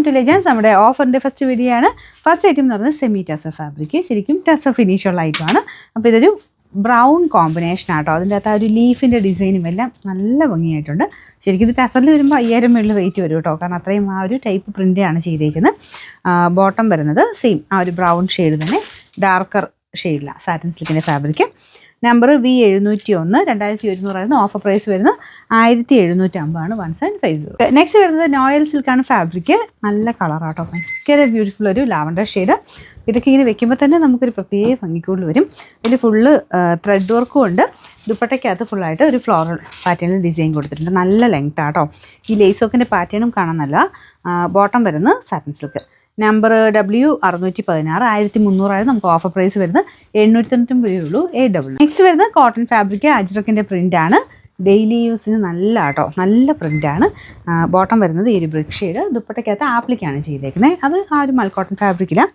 To legends. നമ്മുടെ ഓഫറിൻ്റെ first video ആണ്. ഫസ്റ്റ് ഐറ്റം എന്ന് പറയുന്നത് സെമി ടസർ ഫാബ്രിക്, ശരിക്കും ടസർ ഫിനിഷുള്ള ഐറ്റമാണ്. അപ്പോൾ ഇതൊരു ബ്രൗൺ കോമ്പിനേഷൻ ആട്ടോ. അതിൻ്റെ അകത്ത് ആ ഒരു ലീഫിൻ്റെ ഡിസൈനും എല്ലാം നല്ല ഭംഗിയായിട്ടുണ്ട്. ശരിക്കും ഇത് ടസറിൽ വരുമ്പോൾ 5000 മുകളിൽ റേറ്റ് വരും കേട്ടോ, കാരണം അത്രയും ആ ഒരു ടൈപ്പ് പ്രിൻ്റാണ് ചെയ്തേക്കുന്നത്. ബോട്ടം വരുന്നത് സെയിം ആ ഒരു ബ്രൗൺ ഷെയ്ഡ് തന്നെ, ഡാർക്കർ ഷെയ്ഡില്ല, സാറ്റിൻ സിൽക്കിൻ്റെ ഫാബ്രിക്. നമ്പർ V701, 2100 ആയിരുന്നു. ഓഫർ പ്രൈസ് വരുന്നത് 1750 1750. നെക്സ്റ്റ് വരുന്നത് നോയൽ സിൽക്കാണ് ഫാബ്രിക്. നല്ല കളറാട്ടോ, ഭയങ്കര ബ്യൂട്ടിഫുൾ ഒരു ലാവൻഡർ ഷെയ്ഡ്. ഇതൊക്കെ ഇങ്ങനെ വെക്കുമ്പോൾ തന്നെ നമുക്കൊരു പ്രത്യേക ഭംഗിക്കൂടുതൽ വരും. ഇതിൽ ഫുള്ള് ത്രെഡ് വർക്കും ഉണ്ട്. ദുപ്പട്ടയ്ക്കകത്ത് ഫുള്ളായിട്ട് ഒരു ഫ്ലോറൽ പാറ്റേണിൽ ഡിസൈൻ കൊടുത്തിട്ടുണ്ട്. നല്ല ലെങ്ത് ആട്ടോ. ഈ ലേസ് വർക്കിൻ്റെ പാറ്റേണും കാണാൻ നല്ല. ബോട്ടം വരുന്നത് സാറ്റിൻ സിൽക്ക്. നമ്പർ W616, 1300 ആയിരുന്നു. നമുക്ക് ഓഫർ പ്രൈസ് വരുന്നത് 799 രൂപയുള്ളൂ. AW. നെക്സ്റ്റ് വരുന്നത് കോട്ടൺ ഫാബ്രിക്, അജ്രക്കിൻ്റെ പ്രിൻ്റാണ്. ഡെയിലി യൂസിന് നല്ല ആട്ടോ, നല്ല പ്രിൻ്റാണ്. ബോട്ടം വരുന്നത് ഈ ഒരു ബ്രിക്ക് ഷെയ്ഡ്. ദുപ്പട്ടയ്ക്കകത്ത് ആപ്ലിക്കാണ് ചെയ്തേക്കുന്നത്. അത് ആ ഒരു മൽ കോട്ടൺ ഫാബ്രിക്കിലാണ്.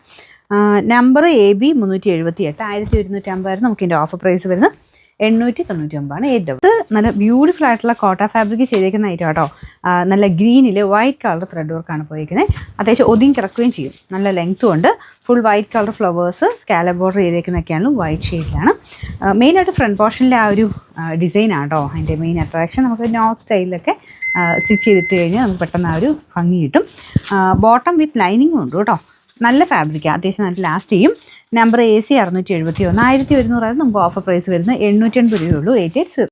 നമ്പർ AB 378, 1150 ആയിരുന്നു. നമുക്ക് ഇതിൻ്റെ ഓഫർ പ്രൈസ് വരുന്നത് 899 AW. ഇത് നല്ല ബ്യൂട്ടിഫുൾ ആയിട്ടുള്ള കോട്ട ഫാബ്രിക് ചെയ്തേക്കുന്ന ഐറ്റം കേട്ടോ. നല്ല ഗ്രീനിൽ വൈറ്റ് കളർ ത്രെഡ് വർക്കാണ് പോയിരിക്കുന്നത്. അത്യാവശ്യം ഒതുങ്ങി കിടക്കുകയും ചെയ്യും. നല്ല ലെങ്ത്തും ഉണ്ട്. Full white colour flowers scallop border ചെയ്തേക്കുന്നതൊക്കെയാണ് വൈറ്റ് ഷെയ്ഡിലാണ്. മെയിനായിട്ട് ഫ്രണ്ട് പോർഷനിലെ ആ ഒരു ഡിസൈനാണ് കേട്ടോ അതിൻ്റെ മെയിൻ അട്രാക്ഷൻ. നമുക്ക് നോർത്ത് സ്റ്റൈലിലൊക്കെ സ്റ്റിച്ച് ചെയ്തിട്ട് കഴിഞ്ഞാൽ നമുക്ക് പെട്ടെന്ന് ആ ഒരു ഭംഗി കിട്ടും. ബോട്ടം വിത്ത് ലൈനിങ്ങും ഉണ്ട് കേട്ടോ. നല്ല ഫാബ്രിക്കാണ്, അത്യാവശ്യം നല്ല ലാസ്റ്റ് ചെയ്യും. നമ്പർ AC 671, 1100 ആയിരുന്നു. നമുക്ക് ഓഫർ പ്രൈസ് വരുന്നത് 880 രൂപയുള്ളൂ. 880.